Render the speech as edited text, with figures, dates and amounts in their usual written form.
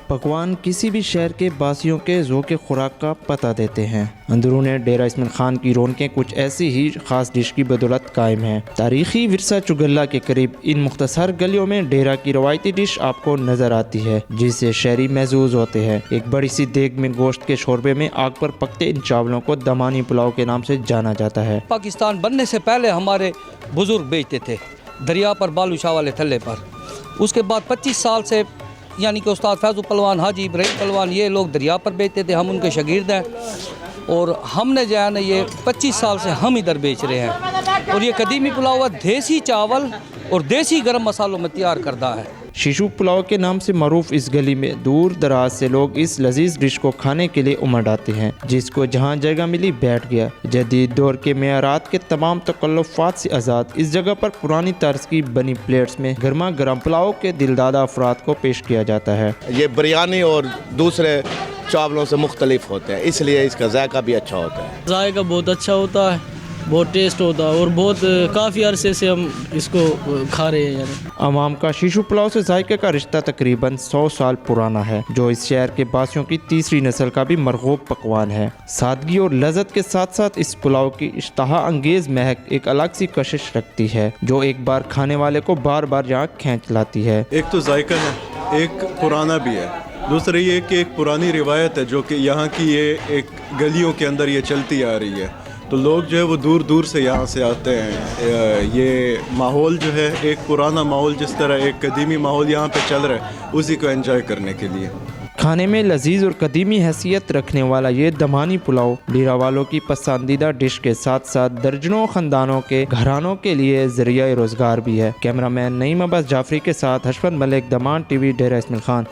पकवान किसी भी शहर के बासियों के ज़ौक़ खुराक का पता देते हैं। अंदरून डेरा इस्माइल खान की रौनकें कुछ ऐसी ही ख़ास डिश की बदौलत कायम हैं। तारीख़ी विरसा चुगल्ला के करीब इन मुख्तसर गलियों में डेरा की रवायती डिश आपको नज़र आती है, जिससे शहरी महजूज होते हैं। एक बड़ी सी देग में गोश्त के शोरबे में आग पर पकते इन चावलों को दमानी पुलाव के नाम से जाना जाता है। पाकिस्तान बनने से पहले हमारे बुज़ुर्ग बेचते थे दरिया पर, बालूशाह वाले थल्ले पर। उसके बाद 25 साल से यानी कि उस्ताद फैज़ुल पहलवान, हाजी इब्राहिम पहलवान, ये लोग दरिया पर बेचते थे, हम उनके शागिर्द हैं। और हमने जो है ना ये 25 साल से हम इधर बेच रहे हैं। और ये कदीमी पुलाव देसी चावल और देसी गरम मसालों में तैयार करदा है। शीशु पुलाव के नाम से मरूफ इस गली में दूर दराज से लोग इस लजीज डिश को खाने के लिए उमड़ आते हैं। जिसको जहां जगह मिली बैठ गया। जदीद दौर के मेयारात के तमाम तकल्लुफ़ात से आज़ाद इस जगह पर पुरानी तर्ज की बनी प्लेट्स में गर्मा गर्म पुलाव के दिलदादा अफराद को पेश किया जाता है। ये बिरयानी और दूसरे चावलों से मुख्तलिफ होते हैं, इसलिए इसका जायका भी अच्छा होता है। जायका बहुत अच्छा होता है, बहुत टेस्ट होता है और बहुत काफ़ी अरसे से हम इसको खा रहे हैं। अवाम का शीशु पुलाव से जायके का रिश्ता तकरीबन 100 साल पुराना है, जो इस शहर के बासियों की तीसरी नस्ल का भी मरगूब पकवान है। सादगी और लज़्ज़त के साथ साथ इस पुलाव की इश्तहा अंगेज़ महक एक अलग सी कशिश रखती है, जो एक बार खाने वाले को बार बार यहाँ खींच लाती है। एक तो जायका है, एक पुराना भी है, दूसरा ये कि एक पुरानी रिवायत है जो कि यहाँ की ये एक गलियों के अंदर ये चलती आ रही है। तो लोग जो है वो दूर दूर से यहाँ से आते हैं। ये माहौल जो है एक पुराना माहौल, जिस तरह एक कदीमी माहौल यहाँ पे चल रहा है, उसी को एंजॉय करने के लिए। खाने में लजीज और कदीमी हैसियत रखने वाला ये दमानी पुलाव डेरा वालों की पसंदीदा डिश के साथ साथ दर्जनों खानदानों के घरानों के लिए जरिया रोजगार भी है। कैमरामैन नईम अब्बास जाफरी के साथ हशमत मलिक, दमान टीवी, डेरा इस्माइल खान।